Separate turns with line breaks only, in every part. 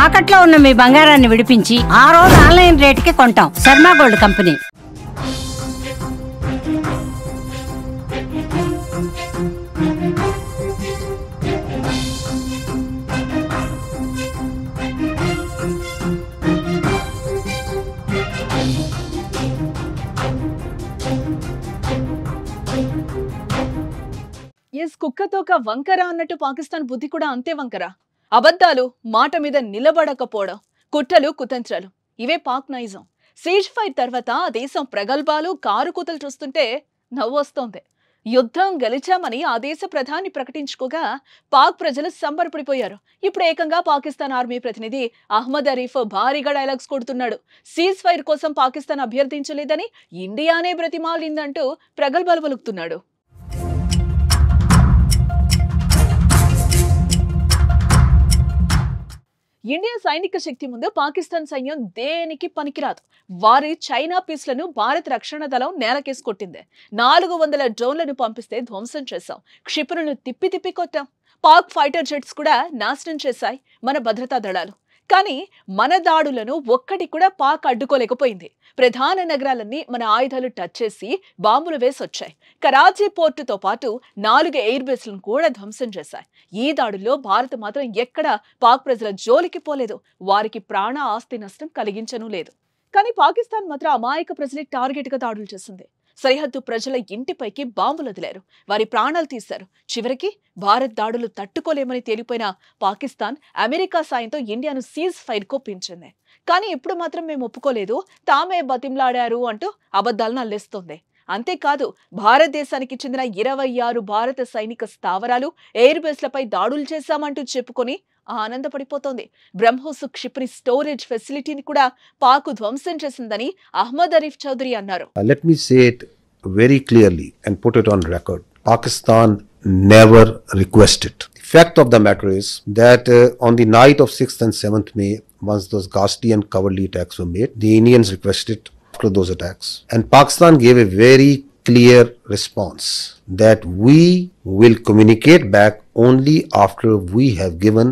తాకట్లో ఉన్న మీ బంగారాన్ని విడిపించి ఆ రోజు ఆన్లైన్ రేటుకి కొంటాం. Sharma gold company.
ఎస్ కుక్కతోక వంకర అన్నట్టు పాకిస్తాన్ బుద్ధి కూడా అంతే వంకర. అబద్ధాలు, మాట మీద నిలబడకపోవడం, కుట్రలు, కుతంత్రాలు ఇవే పాక్ నైజం. సీజ్ ఫైర్ తర్వాత ఆ దేశం ప్రగల్భాలు, కారుకూతలు చూస్తుంటే నవ్వు వస్తోంది. యుద్ధం గెలిచామని ఆ దేశ ప్రధాని ప్రకటించుకోగా పాక్ ప్రజలు సంబరపడిపోయారు. ఇప్పుడు ఏకంగా పాకిస్తాన్ ఆర్మీ ప్రతినిధి అహ్మద్ అరీఫ్ భారీగా డైలాగ్స్ కొడుతున్నాడు. సీజ్ ఫైర్ కోసం పాకిస్తాన్ అభ్యర్థించలేదని ఇండియానే బ్రతిమాలిందంటూ ప్రగల్భాలు పలుకుతున్నాడు. ఇండియా సైనిక శక్తి ముందు పాకిస్తాన్ సైన్యం దేనికి పనికిరాదు. వారి చైనా పీస్లను భారత రక్షణ దళం నేలకేసి కొట్టింది. 400 డ్రోన్లను పంపిస్తే ధ్వంసం చేశాం. క్షిపణులను తిప్పి తిప్పి కొట్టాం. పాక్ ఫైటర్ జెట్స్ కూడా నాశనం చేశాయి మన భద్రతా దళాలు. కానీ మన దాడులను ఒక్కటి కూడా పాక్ అడ్డుకోలేకపోయింది. ప్రధాన నగరాలన్నీ మన ఆయుధాలు టచ్ చేసి బాంబులు వేసొచ్చాయి. కరాచీ పోర్టుతో పాటు 4 ఎయిర్ బేస్లను కూడా ధ్వంసం చేశాయి. ఈ దాడుల్లో భారత్ మాత్రం ఎక్కడా పాక్ ప్రజల జోలికి పోలేదు. వారికి ప్రాణ ఆస్తి నష్టం కలిగించను లేదు. కానీ పాకిస్తాన్ మాత్రం అమాయక ప్రజలే టార్గెట్ గా దాడులు చేసింది. సరిహద్దు ప్రజల ఇంటిపైకి బాంబులు వదిలారు. వారి ప్రాణాలు తీశారు. చివరికి భారత్ దాడులు తట్టుకోలేమని తేలిపోయిన పాకిస్తాన్ అమెరికా సాయంతో ఇండియాను సీజ్ ఫైర్ కొప్పించింది. కానీ ఇప్పుడు మాత్రం మేము ఒప్పుకోలేదు, తామే బతింలాడారు అంటూ అబద్ధాలను అల్లేస్తోంది. అంతేకాదు భారతదేశానికి చెందిన 26 భారత సైనిక స్థావరాలు, ఎయిర్ బేస్లపై దాడులు చేశామంటూ చెప్పుకొని ఆనందపడిపోతోంది. బ్రహ్మోస్ క్షిపణి స్టోరేజ్ ఫెసిలిటీని కూడా పాక్ ధ్వంసం చేసిందని అహ్మద్ అరీఫ్ చౌదరి అన్నారు.
Let me say it very clearly and put it on record. Pakistan never requested. The fact of the matter is that on the night of 6th and 7th May, once those ghastly and cowardly attacks were made, the Indians requested after those attacks. And Pakistan gave a very clear response that we will communicate back only after we have given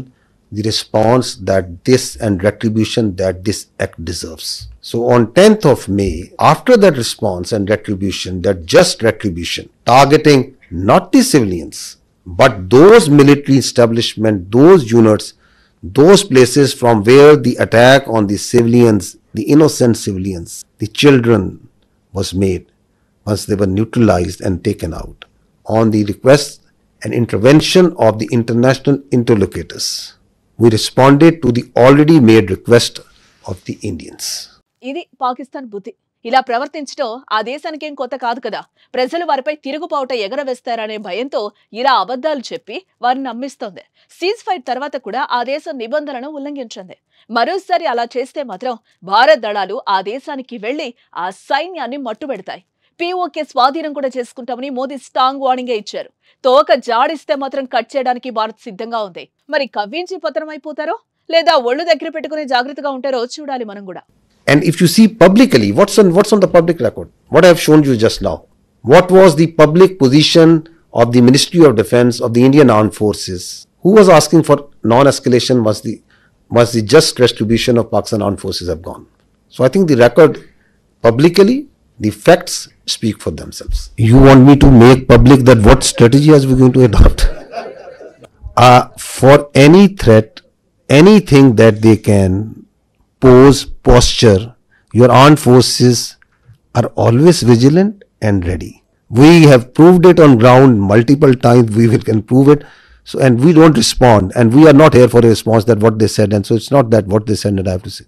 the response that this and retribution that this act deserves. So on 10th of May, after that response and retribution, that just retribution, targeting not the civilians, but those military establishments, those units, those places from where the attack on the civilians, the innocent civilians, the children was made, once they were neutralized and taken out, on the request and intervention of the international interlocutors, we responded to the already made request of the Indians.
ఇది పాకిస్తాన్ బుద్ధి. ఇలా ప్రవర్తించడం ఆ దేశానికి ఏం కొత్త కాదు కదా. ప్రజలు వారిపై తిరుగుబావుట ఎగరవేస్తారనే భయంతో ఇలా అబద్ధాలు చెప్పి వారిని నమ్మిస్తోంది. సీజ్ ఫైర్ తర్వాత కూడా ఆ దేశం నిబంధనలను ఉల్లంఘించింది. మరోసారి అలా చేస్తే మాత్రం భారత్ దళాలు ఆ దేశానికి వెళ్లి ఆ సైన్యాన్ని మట్టుబెడతాయి. పీఓకే స్వాధీనం కూడా చేసుకుంటామని మోదీ స్ట్రాంగ్ వార్నింగ్ ఇచ్చారు. తోక జాడిస్తే మాత్రం కట్ చేయడానికి భారత్ సిద్ధంగా ఉంది. మరి కవ్వించి పతనం అయిపోతారో లేదా ఒళ్ళు దగ్గర పెట్టుకునే జాగ్రత్తగా ఉంటారో చూడాలి మనం కూడా.
And if you see publicly, what's on the public record? What I have shown you just now. What was the public position of the Ministry of Defence of the Indian Armed Forces? Who was asking for non-escalation once the just retribution of Pakistan Armed Forces have gone? So I think the record publicly, the facts speak for themselves. You want me to make public that what strategy are we going to adopt? For any threat, anything that they can pose, posture, your armed forces are always vigilant and ready. We have proved it on ground multiple times. We can prove it. So, and we don't respond, and we are not here for a response that what they said, and so it's not that what they said that I have to say.